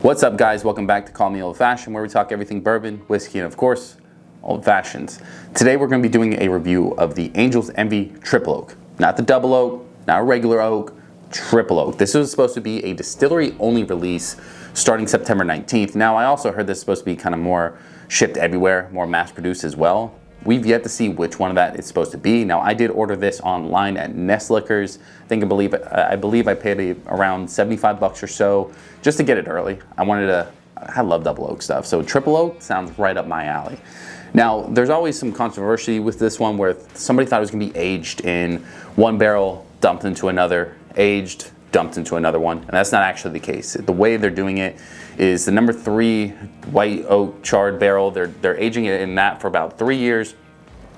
What's up, guys? Welcome back to Call Me Old Fashioned, where we talk everything bourbon, whiskey, and of course, old fashions. Today we're going to be doing a review of the Angel's Envy Triple Oak. Not the double oak, not a regular oak, triple oak. This was supposed to be a distillery-only release starting September 19th. Now, I also heard this is supposed to be kind of more shipped everywhere, more mass-produced as well. We've yet to see which one of that it's supposed to be. Now, I did order this online at Nest Liquors. I believe I paid around 75 bucks or so just to get it early. I love double oak stuff, so triple oak sounds right up my alley. Now, there's always some controversy with this one where somebody thought it was gonna be aged in one barrel, dumped into another, aged, dumped into another one, and that's not actually the case. The way they're doing it is the number 3 white oak charred barrel, they're aging it in that for about 3 years,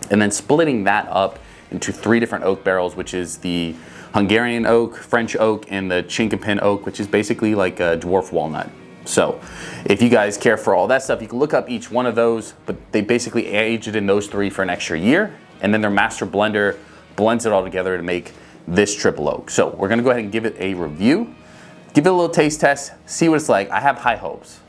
and then splitting that up into 3 different oak barrels, which is the Hungarian oak, French oak, and the chinkapin oak, which is basically like a dwarf walnut. So if you guys care for all that stuff, you can look up each one of those, but they basically age it in those 3 for an extra year, and then their master blender blends it all together to make this triple oak. So we're gonna go ahead and give it a review, give it a little taste test, see what it's like. I have high hopes.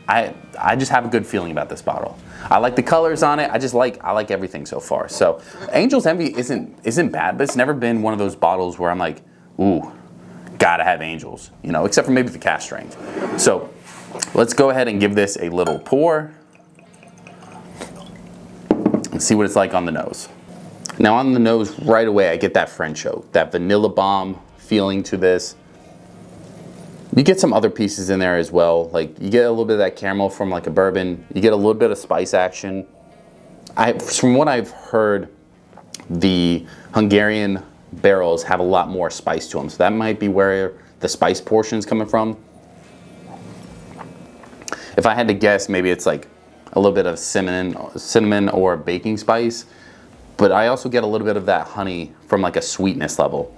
I just have a good feeling about this bottle. I like the colors on it. I like everything so far. So Angel's Envy isn't bad, but it's never been one of those bottles where I'm like, ooh, gotta have Angels, you know, except for maybe the cask strength. So let's go ahead and give this a little pour and see what it's like on the nose. Now on the nose, right away, I get that French oak, that vanilla bomb feeling to this. You get some other pieces in there as well. Like you get a little bit of that caramel from like a bourbon. You get a little bit of spice action. From what I've heard, the Hungarian barrels have a lot more spice to them. So that might be where the spice portion is coming from. If I had to guess, maybe it's like a little bit of cinnamon or baking spice. But I also get a little bit of that honey from like a sweetness level.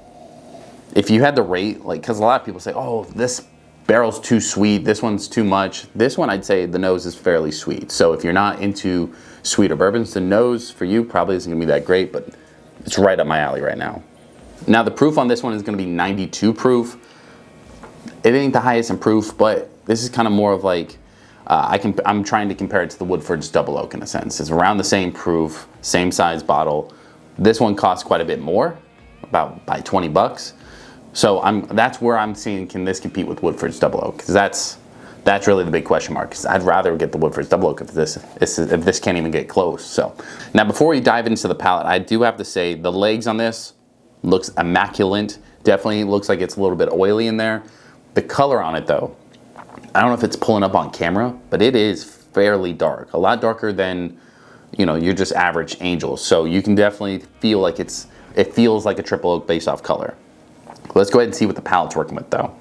If you had to rate, like, because a lot of people say, oh, this barrel's too sweet, this one's too much. This one, I'd say the nose is fairly sweet. So if you're not into sweeter bourbons, the nose for you probably isn't gonna be that great, but it's right up my alley right now. Now the proof on this one is gonna be 92 proof. It ain't the highest in proof, but this is kind of more of like, I'm trying to compare it to the Woodford's double oak in a sense. It's around the same proof, same size bottle. This one costs quite a bit more, about by 20 bucks. So that's where I'm seeing, can this compete with Woodford's double oak? Because that's really the big question mark. Because I'd rather get the Woodford's double oak if this can't even get close. So now before we dive into the palate, I do have to say the legs on this looks immaculate. Definitely looks like it's a little bit oily in there. The color on it though, I don't know if it's pulling up on camera, but it is fairly dark. A lot darker than, you know, your just average Angels. So you can definitely feel like it feels like a triple oak based off color. Let's go ahead and see what the palate's working with though.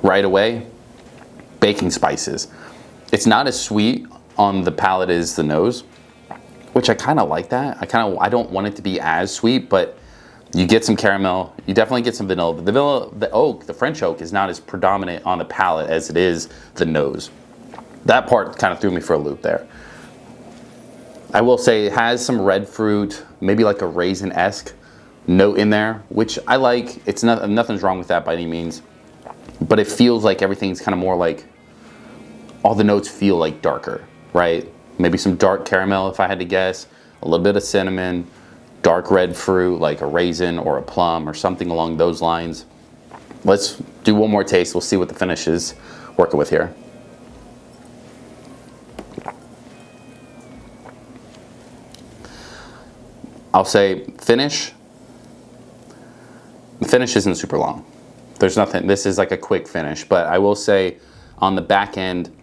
Right away, baking spices. It's not as sweet on the palate as the nose, which I kind of like that. I don't want it to be as sweet, but you get some caramel, you definitely get some vanilla. But the French oak is not as predominant on the palate as it is the nose. That part kind of threw me for a loop there. I will say it has some red fruit, maybe like a raisin-esque note in there, which I like. Nothing's wrong with that by any means, but it feels like everything's kind of more like, all the notes feel like darker, right? Maybe some dark caramel if I had to guess, a little bit of cinnamon, dark red fruit like a raisin or a plum or something along those lines. Let's do one more taste. We'll see what the finish is working with here. I'll say finish. The finish isn't super long. There's nothing, this is like a quick finish, but I will say on the back end,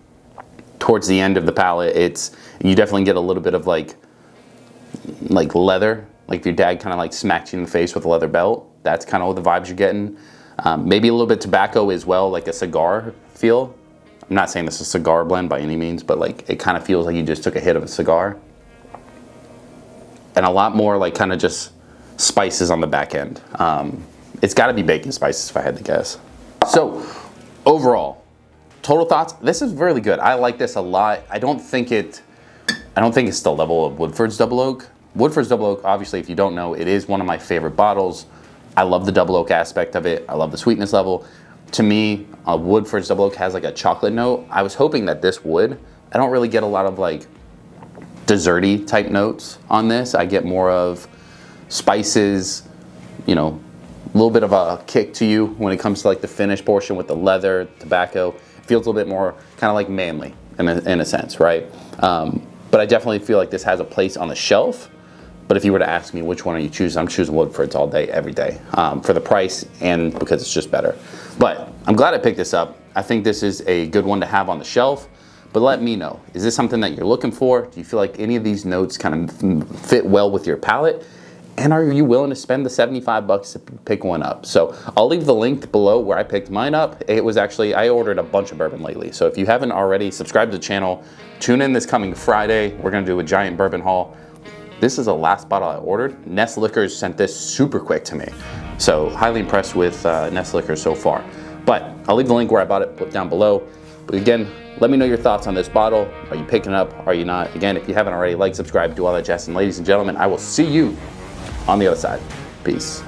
towards the end of the palate, you definitely get a little bit of like leather, like if your dad kind of like smacked you in the face with a leather belt. That's kind of the vibes you're getting. Maybe a little bit tobacco as well, like a cigar feel. I'm not saying this is a cigar blend by any means, but like it kind of feels like you just took a hit of a cigar. And a lot more like kind of just spices on the back end. It's got to be baking spices if I had to guess. So overall, total thoughts, this is really good. I like this a lot. I don't think it's the level of Woodford's double oak, Woodford's double oak, obviously, if you don't know, it is one of my favorite bottles. I love the double oak aspect of it. I love the sweetness level. To me, Woodford's double oak has like a chocolate note. I was hoping that this would. I don't really get a lot of like desserty type notes on this. I get more of spices, you know, a little bit of a kick to you when it comes to like the finish portion with the leather, tobacco. It feels a little bit more kind of like manly in a sense, right? But I definitely feel like this has a place on the shelf. But if you were to ask me which one are you choosing, I'm choosing Woodford's all day, every day, for the price and because it's just better. But I'm glad I picked this up. I think this is a good one to have on the shelf. But let me know, is this something that you're looking for? Do you feel like any of these notes kind of fit well with your palate? And are you willing to spend the 75 bucks to pick one up? So I'll leave the link below where I picked mine up. It was actually, I ordered a bunch of bourbon lately. So if you haven't already, subscribe to the channel. Tune in this coming Friday. We're gonna do a giant bourbon haul. This is the last bottle I ordered. Nest Liquors sent this super quick to me. So highly impressed with Nest Liquors so far. But I'll leave the link where I bought it down below. But again, let me know your thoughts on this bottle. Are you picking it up? Are you not? Again, if you haven't already, like, subscribe, do all that jazz. And ladies and gentlemen, I will see you on the other side. Peace.